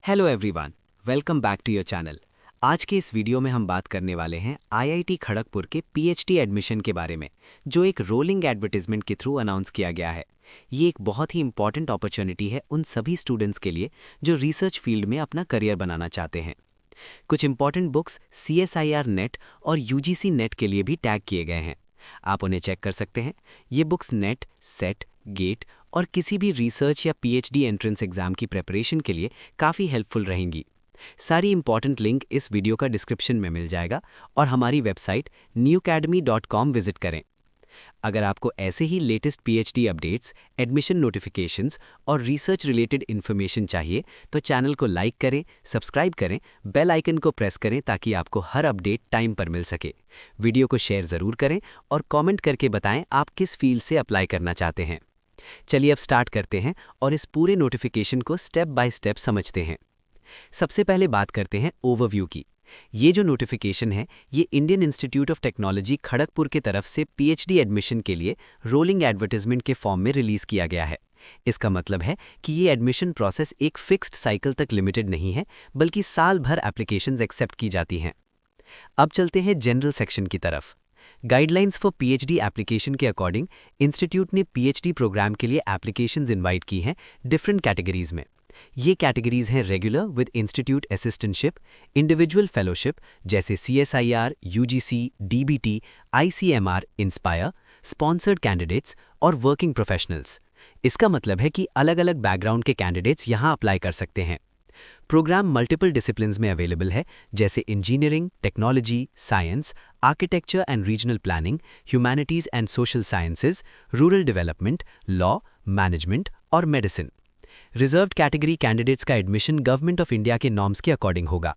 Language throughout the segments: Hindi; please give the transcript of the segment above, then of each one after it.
Hello everyone, welcome back to your channel. आज के इस वीडियो में हम बात करने वाले हैं आईआईटी खड़गपुर के पीएचडी एडमिशन के बारे में, जो एक रोलिंग एडवर्टाइजमेंट के थ्रू अनाउंस किया गया है। ये एक बहुत ही इंपॉर्टेंट अपॉर्चुनिटी है उन सभी स्टूडेंट्स के लिए जो रिसर्च फील्ड में अपना करियर बनाना चाहते हैं। कुछ इंपॉर्टेंट बुक्स CSIR नेट और UGC नेट के लिए भी टैग किए गए हैं। आप उन्हें चेक कर सकते हैं। ये बुक्स नेट, सेट, गेट और किसी भी रिसर्च या पीएचडी एंट्रेंस एग्जाम की प्रिपरेशन के लिए काफ़ी हेल्पफुल रहेंगी। सारी इंपॉर्टेंट लिंक इस वीडियो का डिस्क्रिप्शन में मिल जाएगा और हमारी वेबसाइट newacademy.com विजिट करें। अगर आपको ऐसे ही latest PhD updates, admission notifications और रिसर्च रिलेटेड इन्फॉर्मेशन चाहिए तो चैनल को लाइक करें, सब्सक्राइब करें, बेल आइकन को प्रेस करें ताकि आपको हर अपडेट टाइम पर मिल सके। वीडियो को शेयर ज़रूर करें और कमेंट करके बताएं आप किस फील्ड से अप्लाई करना चाहते हैं। चलिए अब स्टार्ट करते हैं और इस पूरे नोटिफिकेशन को स्टेप बाय स्टेप समझते हैं। सबसे पहले बात करते हैं ओवरव्यू की। ये जो नोटिफिकेशन है ये Indian institute of technology Kharagpur की तरफ से पीएचडी एडमिशन के लिए रोलिंग एडवर्टाइजमेंट के फॉर्म में रिलीज किया गया है। इसका मतलब है कि ये एडमिशन प्रोसेस एक फिक्स्ड साइकिल तक लिमिटेड नहीं है, बल्कि साल भर एप्लीकेशंस एक्सेप्ट की जाती हैं। अब चलते हैं जनरल सेक्शन की तरफ। गाइडलाइंस फॉर पीएचडी एप्लीकेशन के अकॉर्डिंग इंस्टीट्यूट ने पीएचडी प्रोग्राम के लिए एप्लीकेशंस इनवाइट की हैं डिफरेंट कैटेगरीज में। ये कैटेगरीज हैं regular with institute assistantship, individual fellowship जैसे CSIR, UGC, DBT, ICMR, inspire, sponsored candidates और वर्किंग प्रोफेशनल्स। इसका मतलब है कि अलग अलग बैकग्राउंड के कैंडिडेट्स यहाँ अप्लाई कर सकते हैं। प्रोग्राम मल्टीपल डिसिप्लिन्स में अवेलेबल है जैसे engineering, technology, science, architecture and regional planning, humanities and social sciences, rural development, law, management और मेडिसिन। रिजर्व्ड कैटेगरी कैंडिडेट्स का एडमिशन गवर्नमेंट ऑफ इंडिया के नॉर्म्स के अकॉर्डिंग होगा।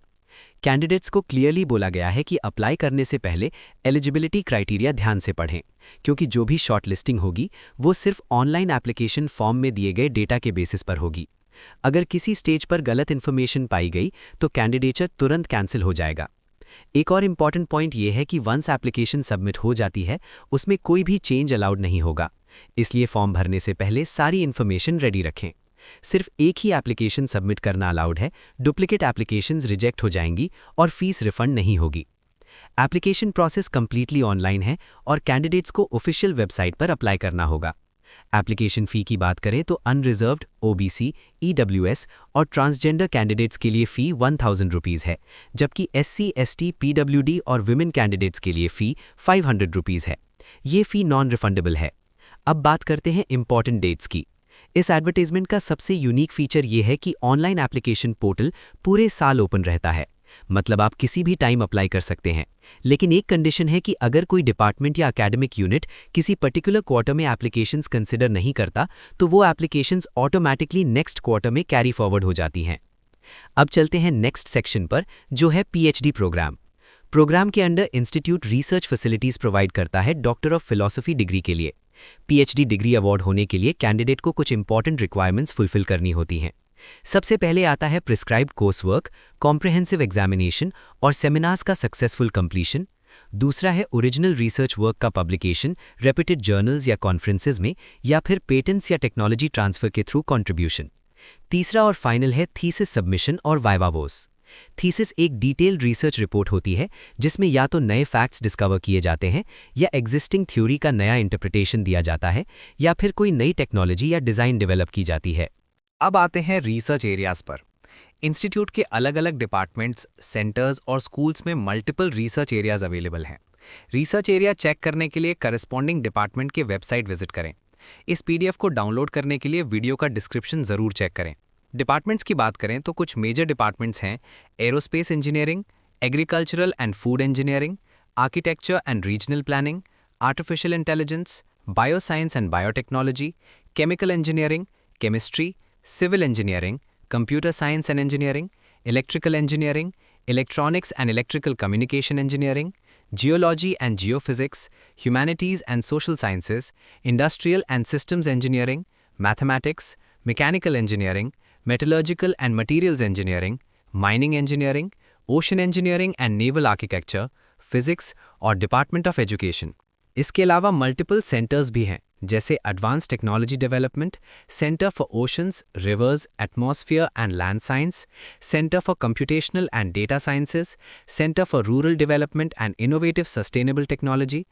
कैंडिडेट्स को क्लियरली बोला गया है कि अप्लाई करने से पहले एलिजिबिलिटी क्राइटेरिया ध्यान से पढ़ें, क्योंकि जो भी शॉर्ट लिस्टिंग होगी वो सिर्फ ऑनलाइन एप्लीकेशन फॉर्म में दिए गए डेटा के बेसिस पर होगी। अगर किसी स्टेज पर गलत इन्फॉर्मेशन पाई गई तो कैंडिडेचर तुरंत कैंसिल हो जाएगा। एक और इम्पॉर्टेंट पॉइंट ये है कि वंस एप्लीकेशन सबमिट हो जाती है उसमें कोई भी चेंज अलाउड नहीं होगा, इसलिए फॉर्म भरने से पहले सारी इन्फॉर्मेशन रेडी रखें। सिर्फ एक ही एप्लीकेशन सबमिट करना अलाउड है, डुप्लीकेट एप्लीकेशंस रिजेक्ट हो जाएंगी और फीस रिफंड नहीं होगी। एप्लीकेशन प्रोसेस कंप्लीटली ऑनलाइन है और कैंडिडेट्स को ऑफिशियल वेबसाइट पर अप्लाई करना होगा। एप्लीकेशन फ़ी की बात करें तो अनरिजर्व्ड, OBC, EWS और ट्रांसजेंडर कैंडिडेट्स के लिए फ़ी 1000 रुपीज़ है, जबकि SC, ST, PWD और विमेन कैंडिडेट्स के लिए फ़ी 500 रुपीज़ है। ये फ़ी नॉन रिफंडेबल है। अब बात करते हैं इंपॉर्टेंट डेट्स की। इस एडवर्टाइजमेंट का सबसे यूनिक फीचर ये है कि ऑनलाइन एप्लीकेशन पोर्टल पूरे साल ओपन रहता है, मतलब आप किसी भी टाइम अप्लाई कर सकते हैं। लेकिन एक कंडीशन है कि अगर कोई डिपार्टमेंट या एकेडमिक यूनिट किसी पर्टिकुलर क्वार्टर में एप्लीकेशंस कंसिडर नहीं करता तो वो एप्लीकेशंस ऑटोमेटिकली नेक्स्ट क्वार्टर में कैरी फॉरवर्ड हो जाती हैं। अब चलते हैं नेक्स्ट सेक्शन पर, जो है पीएचडी प्रोग्राम। प्रोग्राम के under institute research facilities provide करता है डॉक्टर ऑफ फिलॉसफी डिग्री के लिए। पीएचडी डिग्री अवार्ड होने के लिए कैंडिडेट को कुछ इंपॉर्टेंट रिक्वायरमेंट्स फुलफिल करनी होती हैं। सबसे पहले आता है prescribed course work, comprehensive examination और सेमिनार्स का सक्सेसफुल कंप्लीशन। दूसरा है ओरिजिनल रिसर्च वर्क का पब्लिकेशन रेप्यूटेड जर्नल्स या कॉन्फ्रेंसेज में, या फिर पेटेंट्स या टेक्नोलॉजी ट्रांसफर के थ्रू कंट्रीब्यूशन। तीसरा और फाइनल है थीसिस सबमिशन और वाइवा वोस। थीसिस एक डिटेल्ड रिसर्च रिपोर्ट होती है जिसमें या तो नए फैक्ट्स डिस्कवर किए जाते हैं, या एग्जिस्टिंग थ्योरी का नया इंटरप्रिटेशन दिया जाता है, या फिर कोई नई टेक्नोलॉजी या डिज़ाइन डेवलप की जाती है। अब आते हैं रिसर्च एरियाज पर। इंस्टीट्यूट के अलग अलग डिपार्टमेंट्स, सेंटर्स और स्कूल्स में मल्टीपल रिसर्च एरियाज अवेलेबल हैं। रिसर्च एरिया चेक करने के लिए करस्पॉन्डिंग डिपार्टमेंट की वेबसाइट विजिट करें। इस PDF को डाउनलोड करने के लिए वीडियो का डिस्क्रिप्शन ज़रूर चेक करें। डिपार्टमेंट्स की बात करें तो कुछ मेजर डिपार्टमेंट्स हैं: aerospace engineering, agricultural and food engineering, architecture and regional planning, artificial intelligence, bioscience and biotechnology, chemical engineering, chemistry, civil engineering, computer science and engineering, electrical engineering, electronics and electrical communication engineering, geology and geophysics, humanities and social sciences, industrial and systems engineering, mathematics, mechanical engineering, metallurgical and materials engineering, mining engineering, ocean engineering and naval architecture, physics और डिपार्टमेंट ऑफ एजुकेशन। इसके अलावा मल्टीपल सेंटर्स भी हैं जैसे advance technology development, centre for oceans, reverse, atmosphere and land science, centre for computational and data sciences, centre for rural development and innovative sustainable technology,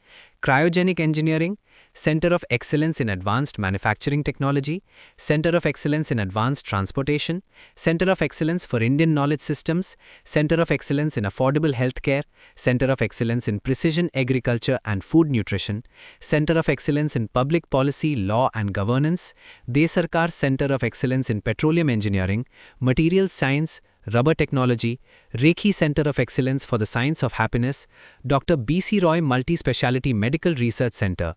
cryogenic engineering, Center of Excellence in Advanced Manufacturing Technology, Center of Excellence in Advanced Transportation, Center of Excellence for Indian Knowledge Systems, Center of Excellence in Affordable Healthcare, Center of Excellence in Precision Agriculture and Food Nutrition, Center of Excellence in Public Policy, Law and Governance, Desarkar Center of Excellence in Petroleum Engineering, Material Science, Rubber Technology, Rekhi Center of Excellence for the Science of Happiness, Dr. B.C. Roy Multi-Speciality Medical Research Center,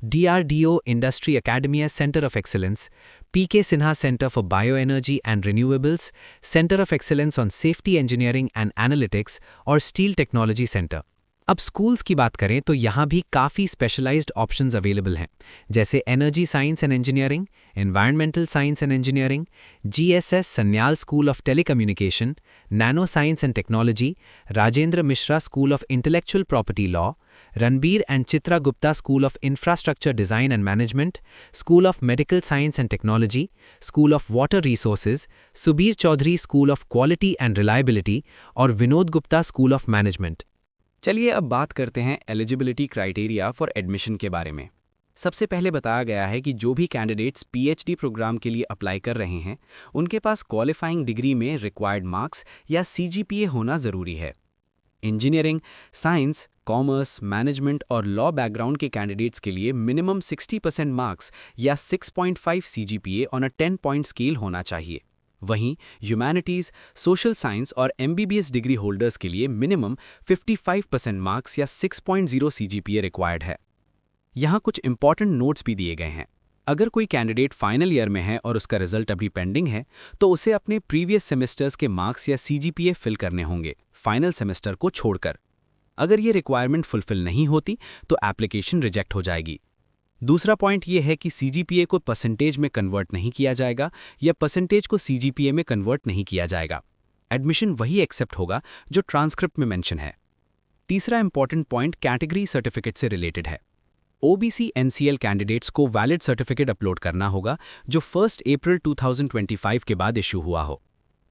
DRDO Industry Academia Center of Excellence, P.K. Sinha Center for Bioenergy and Renewables, Center of Excellence on Safety Engineering and Analytics और Steel Technology Center। अब स्कूल्स की बात करें तो यहाँ भी काफ़ी स्पेशलाइज्ड ऑप्शंस अवेलेबल हैं, जैसे energy science and engineering, environmental science and engineering, GSS Sanyal school of telecommunication, nano science and technology, Rajendra Mishra school of intellectual property law, Ranbir and Chitra Gupta school of infrastructure design and management, school of medical science and technology, school of water resources, Subir Chaudhary school of quality and reliability और Vinod Gupta school of management. चलिए अब बात करते हैं एलिजिबिलिटी क्राइटेरिया फॉर एडमिशन के बारे में। सबसे पहले बताया गया है कि जो भी कैंडिडेट्स पीएचडी प्रोग्राम के लिए अप्लाई कर रहे हैं उनके पास क्वालिफाइंग डिग्री में रिक्वायर्ड मार्क्स या सीजीपीए होना ज़रूरी है। इंजीनियरिंग, साइंस, कॉमर्स, मैनेजमेंट और लॉ बैकग्राउंड के कैंडिडेट्स के लिए मिनिमम 60% मार्क्स या 6.5 CGPA on a 10 point scale होना चाहिए। वहीं ह्यूमैनिटीज़, सोशल साइंस और एमबीबीएस डिग्री होल्डर्स के लिए मिनिमम 55% मार्क्स या 6.0 सीजीपीए रिक्वायर्ड है। यहाँ कुछ इंपॉर्टेंट नोट्स भी दिए गए हैं। अगर कोई कैंडिडेट फाइनल ईयर में है और उसका रिजल्ट अभी पेंडिंग है तो उसे अपने प्रीवियस सेमेस्टर्स के मार्क्स या सीजीपीए फिल करने होंगे, फाइनल सेमेस्टर को छोड़कर। अगर ये रिक्वायरमेंट फुलफिल नहीं होती तो एप्लीकेशन रिजेक्ट हो जाएगी। दूसरा पॉइंट ये है कि सीजीपीए को परसेंटेज में कन्वर्ट नहीं किया जाएगा या परसेंटेज को सीजीपीए में कन्वर्ट नहीं किया जाएगा। एडमिशन वही एक्सेप्ट होगा जो ट्रांसक्रिप्ट में मेंशन है। तीसरा इंपॉर्टेंट पॉइंट कैटेगरी सर्टिफिकेट से रिलेटेड है। ओबीसी एनसीएल कैंडिडेट्स को वैलिड सर्टिफिकेट अपलोड करना होगा जो 1 अप्रैल 2025 के बाद इशू हुआ हो।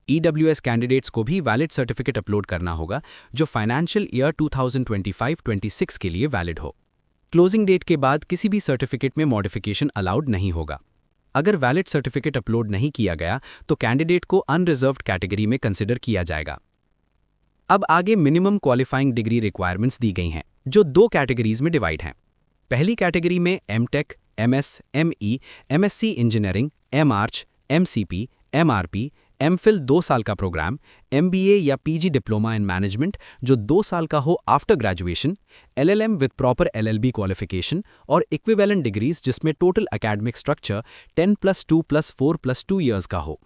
ईडब्ल्यूएस कैंडिडेट्स को भी वैलिड सर्टिफिकेट अपलोड करना होगा जो फाइनेंशियल ईयर 2025-26 के लिए वैलिड हो। क्लोजिंग डेट के बाद किसी भी सर्टिफिकेट में मॉडिफिकेशन अलाउड नहीं होगा। अगर वैलिड सर्टिफिकेट अपलोड नहीं किया गया तो कैंडिडेट को अनरिजर्व्ड कैटेगरी में कंसिडर किया जाएगा। अब आगे मिनिमम क्वालिफाइंग डिग्री रिक्वायरमेंट्स दी गई हैं जो 2 कैटेगरीज में डिवाइड हैं। पहली कैटेगरी में MTech, MS, ME, MSc engineering, MArch, MCP, MRP, MPhil 2 साल का प्रोग्राम, एमबीए या पीजी डिप्लोमा इन मैनेजमेंट जो 2 साल का हो after graduation, LLM with proper LLB qualification और इक्विवेलेंट डिग्रीज जिसमें टोटल एकेडमिक स्ट्रक्चर 10+2+4+2 ईयर्स का हो।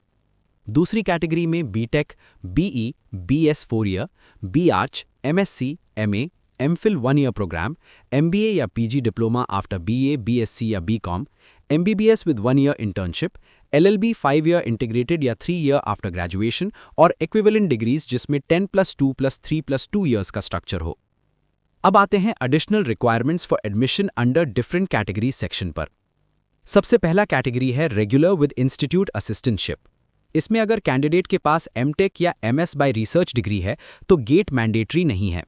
दूसरी कैटेगरी में BTech, BE, BS 4 year, BArch, MSc, MA, MPhil 1 year program, MBA या PG diploma after BA, BSc या BCom, MBBS with 1 year internship, LLB 5 year integrated या 3 ईयर आफ्टर ग्रेजुएशन और इक्विवेलेंट डिग्रीज जिसमें 10+2+3+2 ईयर्स का स्ट्रक्चर हो। अब आते हैं additional requirements for admission under different category section पर। सबसे पहला कैटेगरी है रेगुलर विद इंस्टीट्यूट असिस्टेंटशिप। इसमें अगर कैंडिडेट के पास एमटेक या एमएस बाय रिसर्च डिग्री है तो गेट मैंडेटरी नहीं है।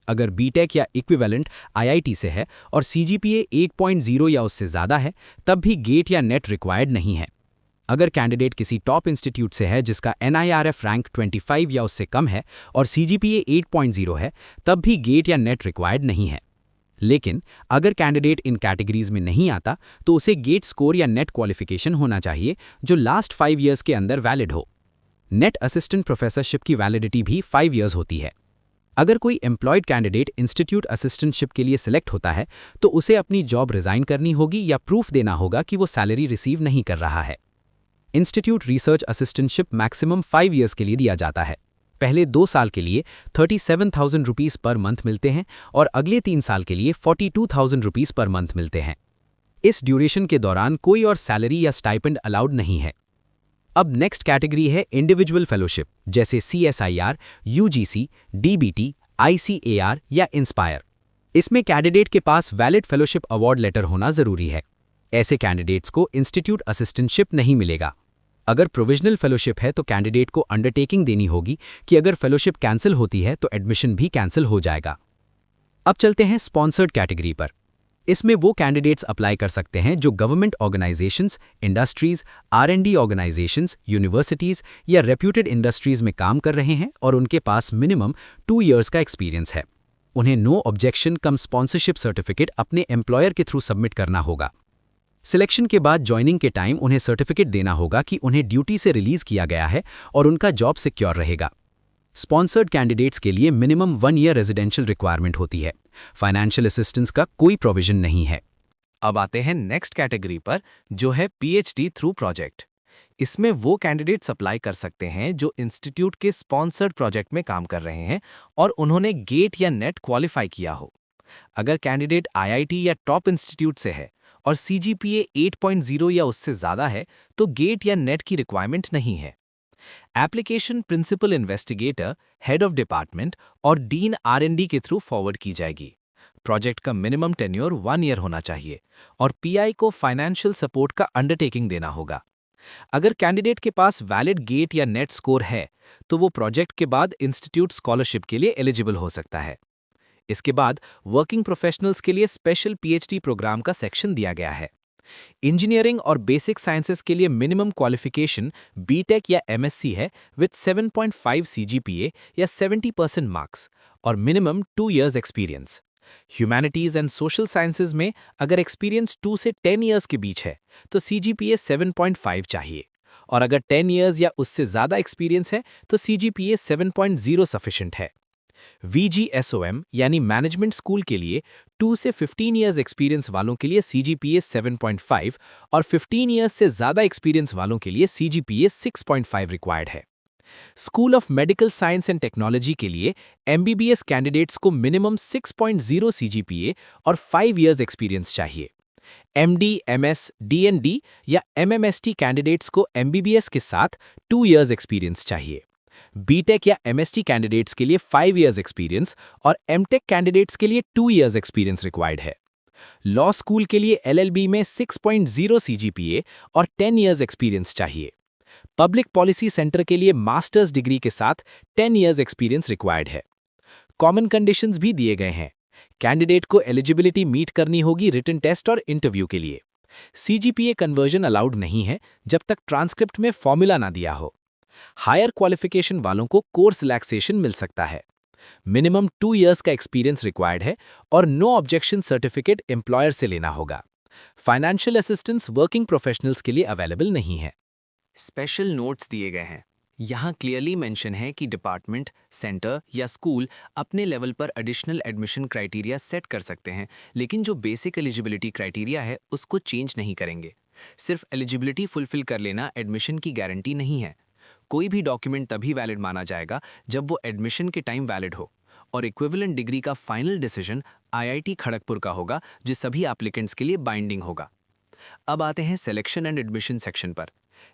अगर बीटेक या इक्विवेलेंट आईआईटी से है और सीजीपीए 8.0 या उससे ज़्यादा है तब भी गेट या नेट रिक्वायर्ड नहीं है। अगर कैंडिडेट किसी टॉप इंस्टीट्यूट से है जिसका एनआईआरएफ रैंक 25 या उससे कम है और सीजीपीए 8.0 है तब भी गेट या नेट रिक्वायर्ड नहीं है। लेकिन अगर कैंडिडेट इन कैटेगरीज में नहीं आता तो उसे गेट स्कोर या नेट क्वालिफिकेशन होना चाहिए जो लास्ट 5 ईयर्स के अंदर वैलिड हो। नेट असिस्टेंट प्रोफेसरशिप की वैलिडिटी भी 5 ईयर्स होती है। अगर कोई एम्प्लॉयड कैंडिडेट इंस्टीट्यूट असिस्टेंटशिप के लिए सिलेक्ट होता है तो उसे अपनी जॉब रिजाइन करनी होगी या प्रूफ देना होगा कि वो सैलरी रिसीव नहीं कर रहा है। Institute research assistantship maximum 5 years के लिए दिया जाता है। पहले 2 साल के लिए 37,000 रुपीज़ पर मंथ मिलते हैं और अगले 3 साल के लिए 42,000 रुपीज़ पर मंथ मिलते हैं। इस ड्यूरेशन के दौरान कोई और सैलरी या स्टाइपेंड अलाउड नहीं है। अब नेक्स्ट कैटेगरी है इंडिविजुअल फेलोशिप जैसे CSIR, UGC, DBT, ICAR या इंस्पायर। इसमें कैंडिडेट के पास वैलिड फेलोशिप अवार्ड लेटर होना जरूरी है। ऐसे कैंडिडेट्स को इंस्टीट्यूट असिस्टेंटशिप नहीं मिलेगा। अगर प्रोविजनल फेलोशिप है तो कैंडिडेट को अंडरटेकिंग देनी होगी कि अगर फेलोशिप कैंसिल होती है तो एडमिशन भी कैंसिल हो जाएगा। अब चलते हैं स्पॉन्सर्ड कैटेगरी पर। इसमें वो कैंडिडेट्स अप्लाई कर सकते हैं जो government organisations, industries, R&D organisations, universities या रेप्यूटेड इंडस्ट्रीज में काम कर रहे हैं और उनके पास मिनिमम 2 इयर्स का एक्सपीरियंस है। उन्हें नो ऑब्जेक्शन कम स्पॉन्सरशिप सर्टिफिकेट अपने एम्प्लॉयर के थ्रू सबमिट करना होगा। सिलेक्शन के बाद ज्वाइनिंग के टाइम उन्हें सर्टिफिकेट देना होगा कि उन्हें ड्यूटी से रिलीज किया गया है और उनका जॉब सिक्योर रहेगा। स्पॉन्सर्ड कैंडिडेट्स के लिए मिनिमम 1 ईयर रेजिडेंशियल रिक्वायरमेंट होती है। फाइनेंशियल असिस्टेंस का कोई प्रोविजन नहीं है। अब आते हैं नेक्स्ट कैटेगरी पर, जो है PhD थ्रू प्रोजेक्ट। इसमें वो कैंडिडेट्स अप्लाई कर सकते हैं जो इंस्टीट्यूट के स्पॉन्सर्ड प्रोजेक्ट में काम कर रहे हैं और उन्होंने गेट या नेट क्वालिफाई किया हो। अगर कैंडिडेट IIT या टॉप इंस्टीट्यूट से है और CGPA 8.0 या उससे ज़्यादा है तो गेट या नेट की रिक्वायरमेंट नहीं है। Application principal investigator, head of department और डीन R&D के थ्रू फॉरवर्ड की जाएगी। प्रोजेक्ट का मिनिमम टेन्योर 1 ईयर होना चाहिए और PI को फाइनेंशियल सपोर्ट का अंडरटेकिंग देना होगा। अगर कैंडिडेट के पास वैलिड गेट या नेट स्कोर है तो वो प्रोजेक्ट के बाद इंस्टीट्यूट स्कॉलरशिप के लिए एलिजिबल हो सकता है। इसके बाद वर्किंग प्रोफेशनल्स के लिए स्पेशल PhD प्रोग्राम का सेक्शन दिया गया है। इंजीनियरिंग और बेसिक साइंसेस के लिए मिनिमम क्वालिफिकेशन BTech या MSc है विद 7.5 CGPA या 70% मार्क्स और minimum 2 years experience. Humanities and social sciences में अगर एक्सपीरियंस 2 से 10 इयर्स के बीच है तो CGPA 7.5 चाहिए और अगर 10 इयर्स या उससे ज़्यादा एक्सपीरियंस है तो CGPA 7.0 सफिशिएंट है। VGSOM यानी मैनेजमेंट स्कूल के लिए 2 से 15 इयर्स एक्सपीरियंस वालों के लिए CGPA 7.5 और 15 इयर्स से ज़्यादा एक्सपीरियंस वालों के लिए CGPA 6.5 रिक्वायर्ड है। School of medical science and technology के लिए MBBS कैंडिडेट्स को मिनिमम 6.0 CGPA और 5 इयर्स एक्सपीरियंस चाहिए। MD, MS, DND या MMST कैंडिडेट्स को MBBS के साथ 2 इयर्स एक्सपीरियंस चाहिए। BTech या MST कैंडिडेट्स के लिए 5 इयर्स एक्सपीरियंस और MTech कैंडिडेट्स के लिए 2 इयर्स एक्सपीरियंस रिक्वायर्ड है। लॉ स्कूल के लिए LLB में 6.0 CGPA और 10 इयर्स एक्सपीरियंस चाहिए। पब्लिक पॉलिसी सेंटर के लिए मास्टर्स डिग्री के साथ 10 इयर्स एक्सपीरियंस रिक्वायर्ड है। कॉमन कंडीशंस भी दिए गए हैं। कैंडिडेट को एलिजिबिलिटी मीट करनी होगी रिटन टेस्ट और इंटरव्यू के लिए। CGPA कन्वर्जन अलाउड नहीं है जब तक ट्रांसक्रिप्ट में फॉर्मूला ना दिया हो। हायर क्वालिफिकेशन वालों को कोर्स रिलैक्सेशन मिल सकता है। मिनिमम 2 इयर्स का एक्सपीरियंस रिक्वायर्ड है और नो ऑब्जेक्शन सर्टिफिकेट एम्प्लॉयर से लेना होगा। फाइनेंशियल असिस्टेंस वर्किंग प्रोफेशनल्स के लिए अवेलेबल नहीं है। स्पेशल नोट्स दिए गए हैं। यहाँ क्लियरली मेंशन है कि डिपार्टमेंट, सेंटर या स्कूल अपने लेवल पर एडिशनल एडमिशन क्राइटेरिया सेट कर सकते हैं, लेकिन जो बेसिक एलिजिबिलिटी क्राइटेरिया है उसको चेंज नहीं करेंगे। सिर्फ एलिजिबिलिटी फुलफिल कर लेना एडमिशन की गारंटी नहीं है। कोई भी डॉक्यूमेंट तभी वैलिड माना जाएगा जब वो एडमिशन के टाइम वैलिड हो और इक्विवेलेंट डिग्री का फाइनल डिसीजन IIT खड़गपुर का होगा, जो सभी एप्लीकेंट्स के लिए बाइंडिंग होगा। अब आते हैं सिलेक्शन एंड एडमिशन सेक्शन पर।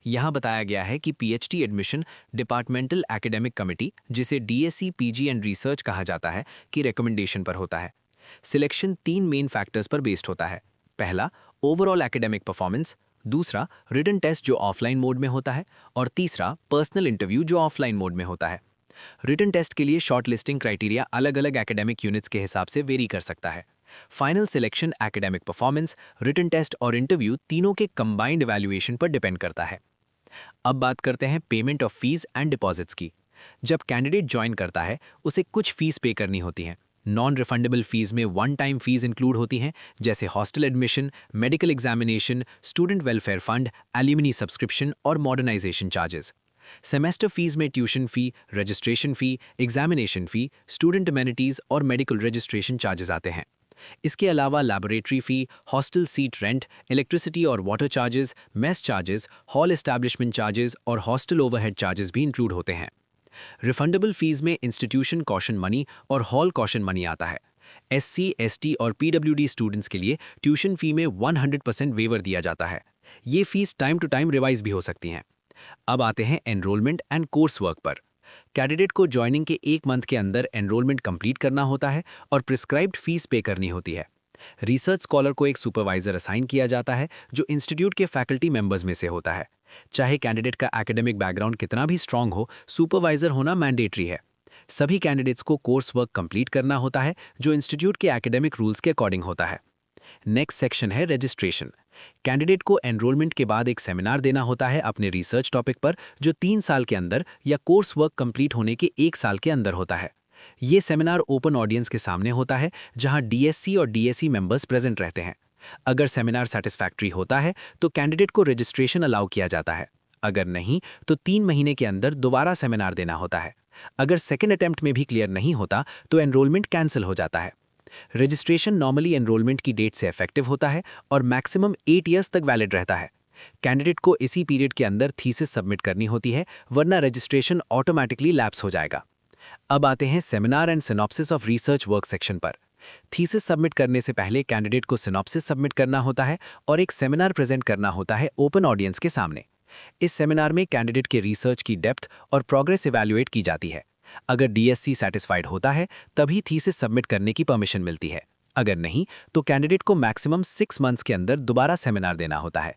यहाँ बताया गया है कि PhD admission departmental academic committee, जिसे DSc PG एंड रिसर्च कहा जाता है, की रिकमेंडेशन पर होता है। सिलेक्शन 3 मेन फैक्टर्स पर बेस्ड होता है। पहला, ओवरऑल एकेडमिक परफॉर्मेंस, दूसरा रिटन टेस्ट जो ऑफलाइन मोड में होता है और तीसरा पर्सनल इंटरव्यू जो ऑफलाइन मोड में होता है। रिटन टेस्ट के लिए शॉर्ट लिस्टिंग क्राइटेरिया अलग अलग एकेडमिक यूनिट्स के हिसाब से वेरी कर सकता है। Final selection academic performance, written test और इंटरव्यू तीनों के कंबाइंड इवैल्यूएशन पर डिपेंड करता है। अब बात करते हैं payment of fees and deposits की। जब कैंडिडेट ज्वाइन करता है उसे कुछ फीस पे करनी होती हैं। नॉन रिफंडेबल फीस में 1 टाइम फीस इंक्लूड होती हैं, जैसे hostel admission, medical examination, student welfare fund, alumni subscription और मॉडर्नाइजेशन चार्जेस। सेमेस्टर फीस में tuition fee, registration fee, examination फी, स्टूडेंट अमेनिटीज और मेडिकल रजिस्ट्रेशन चार्जेस आते हैं। इसके अलावा लैबोरेटरी फी, हॉस्टल सीट रेंट, इलेक्ट्रिसिटी और water charges, mess charges, hall establishment charges और हॉस्टल ओवरहेड चार्जेस भी इंक्लूड होते हैं। रिफंडेबल फीस में इंस्टीट्यूशन कॉशन मनी और हॉल कॉशन मनी आता है। SC, ST और PWD स्टूडेंट्स के लिए ट्यूशन फी में 100% वेवर दिया जाता है। ये fees time to time revise भी हो सकती हैं। अब आते हैं एनरोलमेंट एंड कोर्स वर्क पर। कैंडिडेट को ज्वाइनिंग के 1 मंथ के अंदर एनरोलमेंट कंप्लीट करना होता है और प्रिस्क्राइब्ड फीस पे करनी होती है। रिसर्च स्कॉलर को एक सुपरवाइजर असाइन किया जाता है जो इंस्टीट्यूट के फैकल्टी मेंबर्स में से होता है। चाहे कैंडिडेट का एकेडमिक बैकग्राउंड कितना भी स्ट्रांग हो, सुपरवाइजर होना मैंडेटरी है। सभी कैंडिडेट्स को कोर्स वर्क कंप्लीट करना होता है जो इंस्टीट्यूट के एकेडमिक रूल्स के अकॉर्डिंग होता है। नेक्स्ट सेक्शन है रजिस्ट्रेशन। कैंडिडेट को एनरोलमेंट के बाद एक सेमिनार देना होता है अपने रिसर्च टॉपिक पर, जो 3 साल के अंदर या कोर्स वर्क कंप्लीट होने के 1 साल के अंदर होता है। ये सेमिनार ओपन ऑडियंस के सामने होता है जहां डीएससी और डीएसई मेंबर्स प्रेजेंट रहते हैं। अगर सेमिनार सेटिस्फैक्ट्री होता है तो कैंडिडेट को रजिस्ट्रेशन अलाउ किया जाता है। अगर नहीं तो 3 महीने के अंदर दोबारा सेमिनार देना होता है। अगर सेकेंड अटेम्प्ट में भी क्लियर नहीं होता तो एनरोलमेंट कैंसिल हो जाता है। रजिस्ट्रेशन नॉर्मली एनरोलमेंट की डेट से इफेक्टिव होता है और मैक्सिमम 8 ईयर्स तक वैलिड रहता है। कैंडिडेट को इसी पीरियड के अंदर थीसिस सबमिट करनी होती है, वरना रजिस्ट्रेशन ऑटोमेटिकली लैप्स हो जाएगा। अब आते हैं seminar and synopsis of research work section पर। थीसिस सबमिट करने से पहले कैंडिडेट को सिनॉप्सिस सबमिट करना होता है और एक सेमिनार प्रेजेंट करना होता है ओपन ऑडियंस के सामने। इस सेमिनार में कैंडिडेट के रिसर्च की डेप्थ और प्रोग्रेस इवैल्यूएट की जाती है। अगर डीएससी सेटिस्फाइड होता है तभी थीसिस सबमिट करने की परमिशन मिलती है। अगर नहीं तो कैंडिडेट को मैक्सिमम 6 मंथ्स के अंदर दोबारा सेमिनार देना होता है।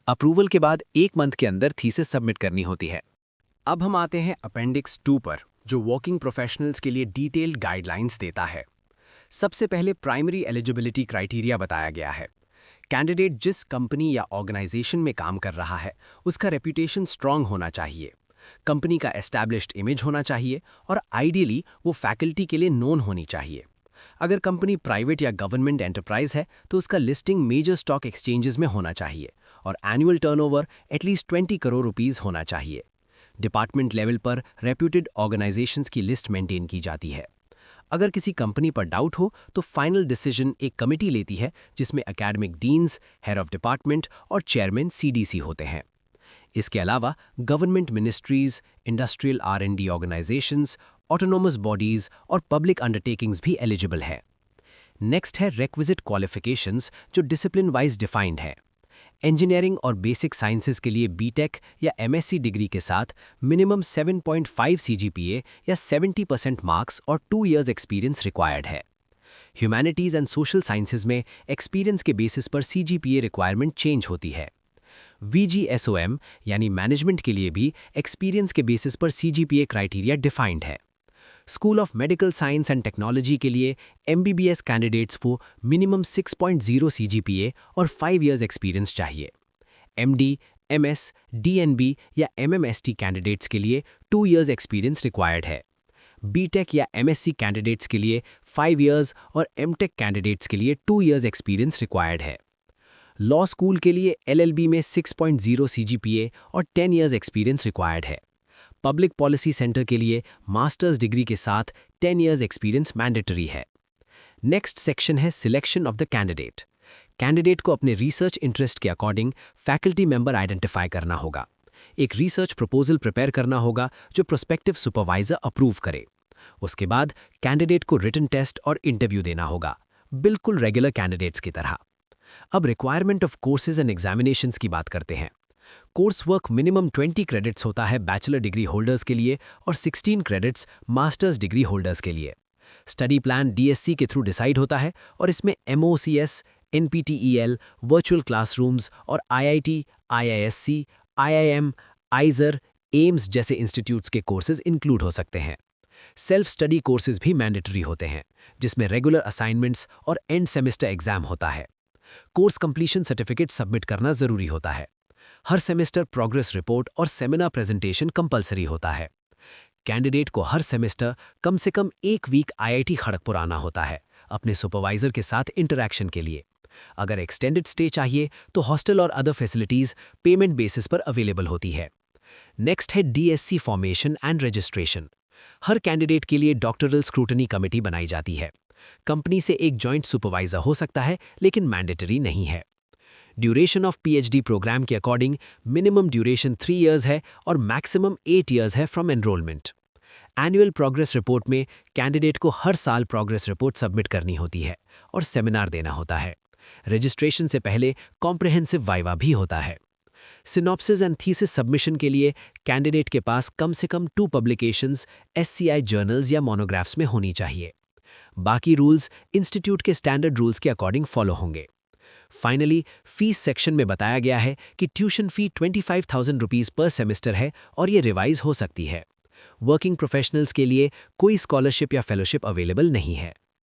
अप्रूवल के बाद 1 मंथ के अंदर थीसिस सबमिट करनी होती है। अब हम आते हैं अपेंडिक्स 2 पर, जो वर्किंग प्रोफेशनल्स के लिए डिटेल्ड गाइडलाइंस देता है। सबसे पहले प्राइमरी एलिजिबिलिटी क्राइटेरिया बताया गया है। कैंडिडेट जिस कंपनी या ऑर्गेनाइजेशन में काम कर रहा है उसका रेपुटेशन स्ट्रांग होना चाहिए, कंपनी का एस्टैब्लिश्ड इमेज होना चाहिए और आइडियली वो फैकल्टी के लिए नोन होनी चाहिए। अगर कंपनी प्राइवेट या गवर्नमेंट एंटरप्राइज है तो उसका लिस्टिंग मेजर स्टॉक एक्सचेंजेस में होना चाहिए और annual turnover at least 20 crore rupees होना चाहिए। डिपार्टमेंट लेवल पर रेप्यूटेड ऑर्गेनाइजेशंस की लिस्ट मेंटेन की जाती है। अगर किसी कंपनी पर डाउट हो तो फाइनल डिसीजन एक कमेटी लेती है जिसमें academic deans, head of department और चेयरमैन सीडीसी होते हैं। इसके अलावा government ministries, industrial R&D organisations, autonomous bodies और पब्लिक अंडरटेकिंग्स भी एलिजिबल है। नेक्स्ट है रिक्विजिट क्वालिफिकेशंस, जो डिसिप्लिन वाइज डिफाइंड है। इंजीनियरिंग और बेसिक साइंसेज के लिए बीटेक या एमएससी डिग्री के साथ मिनिमम 7.5 सीजीपीए या 70% मार्क्स और 2 इयर्स एक्सपीरियंस रिक्वायर्ड है। ह्यूमैनिटीज एंड सोशल साइंसेज में एक्सपीरियंस के बेसिस पर सीजीपीए रिक्वायरमेंट चेंज होती है। VGSOM यानी मैनेजमेंट के लिए भी एक्सपीरियंस के बेसिस पर सीजीपीए क्राइटेरिया डिफाइंड है। School of medical science and technology के लिए MBBS कैंडिडेट्स को मिनिमम 6.0 सीजीपीए और 5 इयर्स एक्सपीरियंस चाहिए। MD, MS, DNB या MMST कैंडिडेट्स के लिए 2 इयर्स एक्सपीरियंस रिक्वायर्ड है। बीटेक या MSc कैंडिडेट्स के लिए 5 इयर्स और MTech कैंडिडेट्स के लिए 2 इयर्स एक्सपीरियंस रिक्वायर्ड है। लॉ स्कूल के लिए LLB में 6.0 सीजीपीए और 10 इयर्स एक्सपीरियंस रिक्वायर्ड है। पब्लिक पॉलिसी सेंटर के लिए मास्टर्स डिग्री के साथ 10 इयर्स एक्सपीरियंस मैंडेटरी है। नेक्स्ट सेक्शन है selection of the candidate. Candidate को अपने रिसर्च इंटरेस्ट के अकॉर्डिंग फैकल्टी मेंबर आइडेंटिफाई करना होगा। एक रिसर्च प्रपोजल प्रिपेयर करना होगा जो प्रोस्पेक्टिव सुपरवाइजर अप्रूव करे। उसके बाद कैंडिडेट को रिटन टेस्ट और इंटरव्यू देना होगा, बिल्कुल रेगुलर कैंडिडेट्स की तरह। अब requirement of courses and examinations की बात करते हैं। कोर्स वर्क मिनिमम 20 क्रेडिट्स होता है बैचलर डिग्री होल्डर्स के लिए और 16 क्रेडिट्स मास्टर्स डिग्री होल्डर्स के लिए। स्टडी प्लान DSC के थ्रू डिसाइड होता है और इसमें MOCS, NPTEL, वर्चुअल क्लासरूम्स और IIT, IISc, IIM, आइजर, एम्स जैसे इंस्टीट्यूट्स के कोर्सेज इंक्लूड हो सकते हैं। सेल्फ स्टडी कोर्सेज भी मैंडेटरी होते हैं, जिसमें रेगुलर असाइनमेंट्स और एंड सेमेस्टर एग्जाम होता है। कोर्स कंप्लीशन सर्टिफिकेट सबमिट करना जरूरी होता है। हर सेमेस्टर प्रोग्रेस रिपोर्ट और सेमिनार प्रेजेंटेशन कंपलसरी होता है। कैंडिडेट को हर सेमेस्टर कम से कम 1 वीक IIT खड़गपुर आना होता है अपने सुपरवाइजर के साथ इंटरैक्शन के लिए। अगर एक्सटेंडेड स्टे चाहिए तो हॉस्टल और अदर फैसिलिटीज पेमेंट बेसिस पर अवेलेबल होती है। नेक्स्ट है DSC formation and registration. Her candidate के लिए डॉक्टरल स्क्रूटनी कमेटी बनाई जाती है। कंपनी से एक जॉइंट सुपरवाइजर हो सकता है लेकिन मैंडेटरी नहीं है। ड्यूरेशन ऑफ PhD प्रोग्राम के अकॉर्डिंग मिनिमम ड्यूरेशन 3 इयर्स है और मैक्सिमम 8 इयर्स है from enrolment. Annual progress report में कैंडिडेट को हर साल प्रोग्रेस रिपोर्ट सबमिट करनी होती है और सेमिनार देना होता है। रजिस्ट्रेशन से पहले कॉम्प्रिहेंसिव वाइवा भी होता है। सिनॉप्सिस एंड थीसिस सबमिशन के लिए कैंडिडेट के पास कम से कम 2 पब्लिकेशंस SCI जर्नल्स या मोनोग्राफ्स में होनी चाहिए। बाकी रूल्स इंस्टीट्यूट के स्टैंडर्ड रूल्स के अकॉर्डिंग फॉलो होंगे। फाइनली फीस सेक्शन में बताया गया है कि ट्यूशन फी 25,000 रुपीज़ पर सेमेस्टर है और ये रिवाइज हो सकती है। वर्किंग प्रोफेशनल्स के लिए कोई स्कॉलरशिप या फेलोशिप अवेलेबल नहीं है।